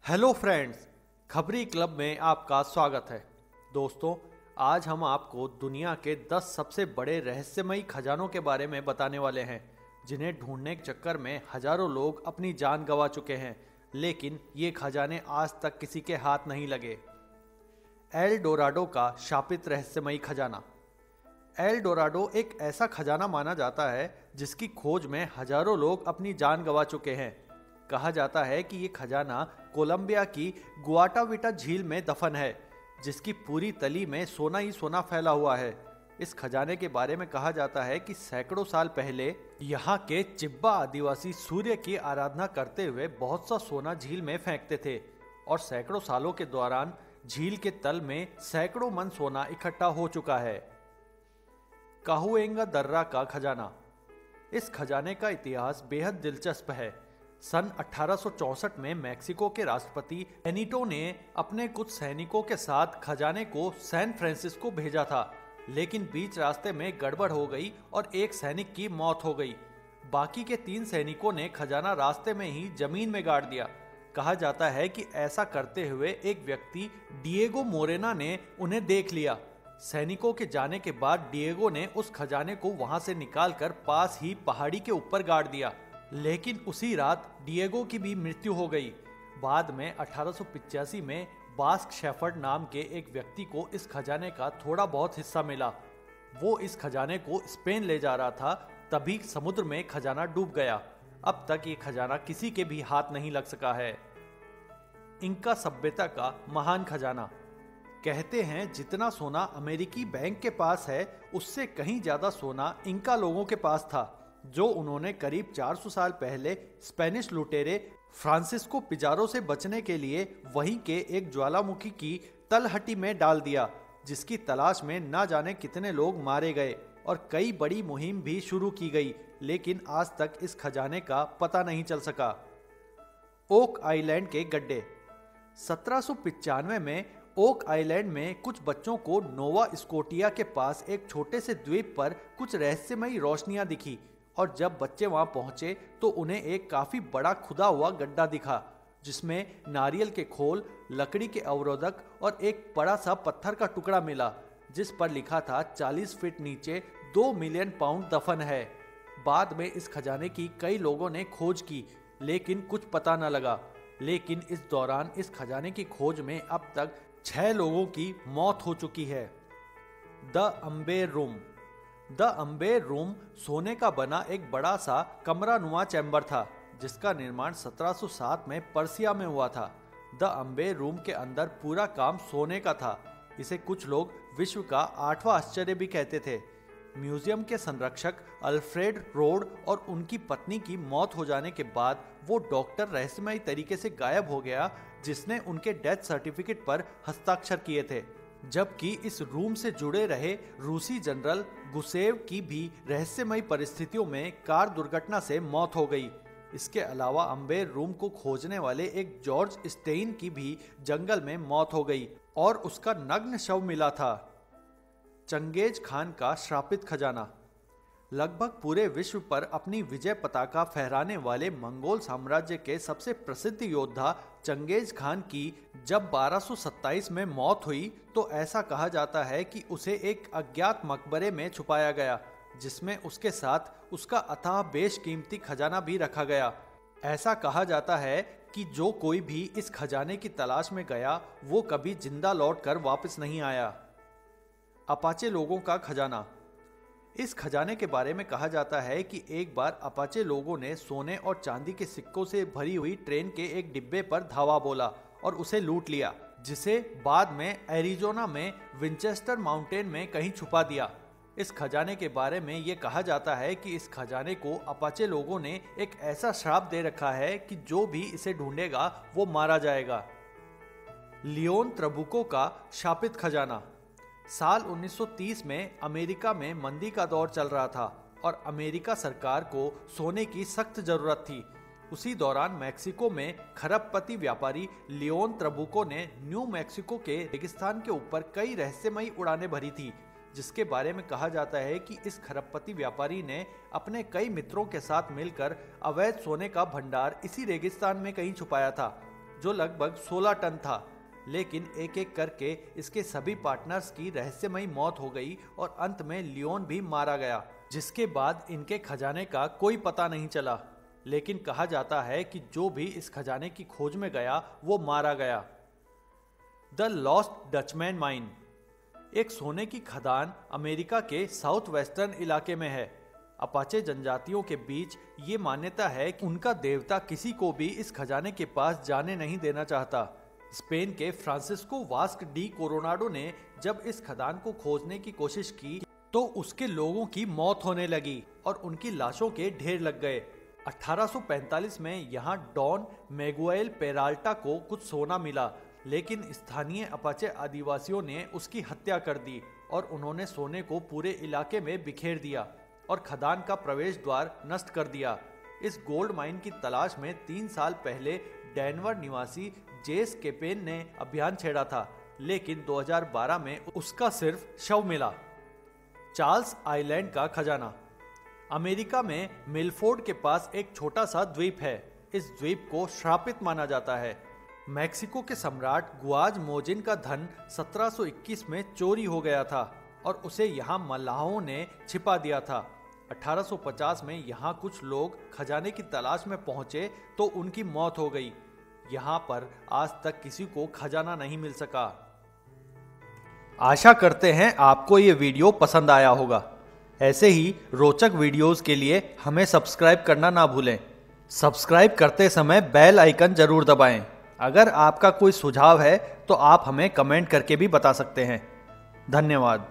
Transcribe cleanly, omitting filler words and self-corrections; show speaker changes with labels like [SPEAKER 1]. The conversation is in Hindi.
[SPEAKER 1] हेलो फ्रेंड्स, खबरी क्लब में आपका स्वागत है। दोस्तों, आज हम आपको दुनिया के 10 सबसे बड़े रहस्यमयी खजानों के बारे में बताने वाले हैं, जिन्हें ढूंढने के चक्कर में हजारों लोग अपनी जान गंवा चुके हैं, लेकिन ये खजाने आज तक किसी के हाथ नहीं लगे। एल डोराडो का शापित रहस्यमयी खजाना। एल डोराडो एक ऐसा खजाना माना जाता है जिसकी खोज में हजारों लोग अपनी जान गंवा चुके हैं। कहा जाता है कि ये खजाना कोलंबिया की गुआटाविटा झील में दफन है, जिसकी पूरी तली में सोना ही सोना फैला हुआ है। इस खजाने के बारे में कहा जाता है कि सैकड़ों साल पहले यहाँ के चिब्बा आदिवासी सूर्य की आराधना करते हुए बहुत सा सोना झील में फेंकते थे, और सैकड़ों सालों के दौरान झील के तल में सैकड़ों मन सोना इकट्ठा हो चुका है। काहुएंगा दर्रा का खजाना। इस खजाने का इतिहास बेहद दिलचस्प है। सन 1864 में मैक्सिको के राष्ट्रपति बेनिटो ने अपने कुछ सैनिकों के साथ खजाने को सैन फ्रांसिस्को भेजा था, लेकिन बीच रास्ते में गड़बड़ हो गई और एक सैनिक की मौत हो गई। बाकी के 3 सैनिकों ने खजाना रास्ते में ही जमीन में गाड़ दिया। कहा जाता है कि ऐसा करते हुए एक व्यक्ति डिएगो मोरेना ने उन्हें देख लिया। सैनिकों के जाने के बाद डिएगो ने उस खजाने को वहां से निकालकर पास ही पहाड़ी के ऊपर गाड़ दिया, लेकिन उसी रात डिएगो की भी मृत्यु हो गई। बाद में 1885 में बास्क शेफर्ड नाम के एक व्यक्ति को इस खजाने का थोड़ा बहुत हिस्सा मिला। वो इस खजाने को स्पेन ले जा रहा था, तभी समुद्र में खजाना डूब गया। अब तक ये खजाना किसी के भी हाथ नहीं लग सका है। इंका सभ्यता का महान खजाना। कहते हैं जितना सोना अमेरिकी बैंक के पास है, उससे कहीं ज्यादा सोना इंका लोगों के पास था, जो उन्होंने करीब 400 साल पहले स्पेनिश लुटेरे फ्रांसिस्को पिजारो से बचने के लिए वहीं के एक ज्वालामुखी की तलहटी में डाल दिया, जिसकी तलाश में ना जाने कितने लोग मारे गए और कई बड़ी मुहिम भी शुरू की गई, लेकिन आज तक इस खजाने का पता नहीं चल सका। ओक आइलैंड के गड्ढे। 1795 में ओक आइलैंड में कुछ बच्चों को नोवा स्कोटिया के पास एक छोटे से द्वीप पर कुछ रहस्यमयी रोशनियां दिखी, और जब बच्चे वहां पहुंचे तो उन्हें एक काफी बड़ा खुदा हुआ गड्ढा दिखा, जिसमें नारियल के खोल, लकड़ी के अवरोधक और एक बड़ा सा पत्थर का टुकड़ा मिला, जिस पर लिखा था 40 फीट नीचे 2 मिलियन पाउंड दफन है। बाद में इस खजाने की कई लोगों ने खोज की, लेकिन कुछ पता न लगा। लेकिन इस दौरान इस खजाने की खोज में अब तक 6 लोगों की मौत हो चुकी है। The Amber room. The Amber room सोने का बना एक बड़ा सा कमरा नुमा चैम्बर था, जिसका निर्माण 1707 में पर्सिया में हुआ था। द अम्बेर रूम के अंदर पूरा काम सोने का था। इसे कुछ लोग विश्व का 8वां आश्चर्य भी कहते थे। म्यूजियम के संरक्षक अल्फ्रेड रोड और उनकी पत्नी की मौत हो जाने के बाद वो डॉक्टर रहस्यमयी तरीके से गायब हो गया, जिसने उनके डेथ सर्टिफिकेट पर हस्ताक्षर किए थे। जबकि इस रूम से जुड़े रहे रूसी जनरल गुसेव की भी रहस्यमयी परिस्थितियों में कार दुर्घटना से मौत हो गई। इसके अलावा अम्बेर रूम को खोजने वाले एक जॉर्ज स्टेइन की भी जंगल में मौत हो गई और उसका नग्न शव मिला था। चंगेज खान का श्रापित खजाना। लगभग पूरे विश्व पर अपनी विजय पताका फहराने वाले मंगोल साम्राज्य के सबसे प्रसिद्ध योद्धा चंगेज खान की जब 1227 में मौत हुई, तो ऐसा कहा जाता है कि उसे एक अज्ञात मकबरे में छुपाया गया, जिसमें उसके साथ उसका अथाह बेशकीमती खजाना भी रखा गया। ऐसा कहा जाता है कि जो कोई भी इस खजाने की तलाश में गया, वो कभी जिंदा लौटकर वापस नहीं आया। अपाचे लोगों का खजाना। इस खजाने के बारे में कहा जाता है कि एक बार अपाचे लोगों ने सोने और चांदी के सिक्कों से भरी हुई ट्रेन के एक डिब्बे पर धावा बोला और उसे लूट लिया, जिसे बाद में एरिजोना में विंचेस्टर माउंटेन में कहीं छुपा दिया। इस खजाने के बारे में ये कहा जाता है कि इस खजाने को अपाचे लोगों ने एक ऐसा श्राप दे रखा है कि जो भी इसे ढूंढेगा वो मारा जाएगा। लियोन ट्रबुको का शापित खजाना। साल 1930 में अमेरिका में मंदी का दौर चल रहा था और अमेरिका सरकार को सोने की सख्त जरूरत थी। उसी दौरान मैक्सिको में खरबपति व्यापारी लियोन ट्रबुको ने न्यू मैक्सिको के रेगिस्तान के ऊपर कई रहस्यमयी उड़ानें भरी थी, जिसके बारे में कहा जाता है कि इस खरबपति व्यापारी ने अपने कई मित्रों के साथ मिलकर अवैध सोने का भंडार इसी रेगिस्तान में कहीं छुपाया था। जो लगभग 16 टन था, लेकिन एक एक करके इसके सभी पार्टनर्स की रहस्यमयी मौत हो गई और अंत में लियोन भी मारा गया, जिसके बाद इनके खजाने का कोई पता नहीं चला। लेकिन कहा जाता है कि जो भी इस खजाने की खोज में गया वो मारा गया। द लॉस्ट डचमैन माइन एक सोने की खदान अमेरिका के साउथ वेस्टर्न इलाके में है। अपाचे जनजातियों के बीच ये मान्यता है कि उनका देवता किसी को भी इस खजाने के पास जाने नहीं देना चाहता। स्पेन के फ्रांसिस्को वास्क डी कोरोनाडो ने जब इस खदान को खोजने की कोशिश की तो उसके लोगों की मौत होने लगी और उनकी लाशों के ढेर लग गए। 1845 में यहाँ डॉन मैगुएल पेराल्टा को कुछ सोना मिला, लेकिन स्थानीय अपाचे आदिवासियों ने उसकी हत्या कर दी और उन्होंने सोने को पूरे इलाके में बिखेर दिया और खदान का प्रवेश द्वार नष्ट कर दिया। इस गोल्ड माइन की तलाश में 3 साल पहले डेनवर निवासी जेस केपेन ने अभियान छेड़ा था, लेकिन 2012 में उसका सिर्फ शव मिला। चार्ल्स आइलैंड का खजाना अमेरिका में मिलफोर्ड के पास एक छोटा सा द्वीप है। इस द्वीप को श्रापित माना जाता है। मैक्सिको के सम्राट गुआज मोजिन का धन 1721 में चोरी हो गया था और उसे यहाँ मल्लाहों ने छिपा दिया था। 1850 में यहाँ कुछ लोग खजाने की तलाश में पहुंचे तो उनकी मौत हो गई। यहाँ पर आज तक किसी को खजाना नहीं मिल सका। आशा करते हैं आपको ये वीडियो पसंद आया होगा। ऐसे ही रोचक वीडियोस के लिए हमें सब्सक्राइब करना ना भूलें। सब्सक्राइब करते समय बेल आइकन जरूर दबाएं। अगर आपका कोई सुझाव है तो आप हमें कमेंट करके भी बता सकते हैं। धन्यवाद।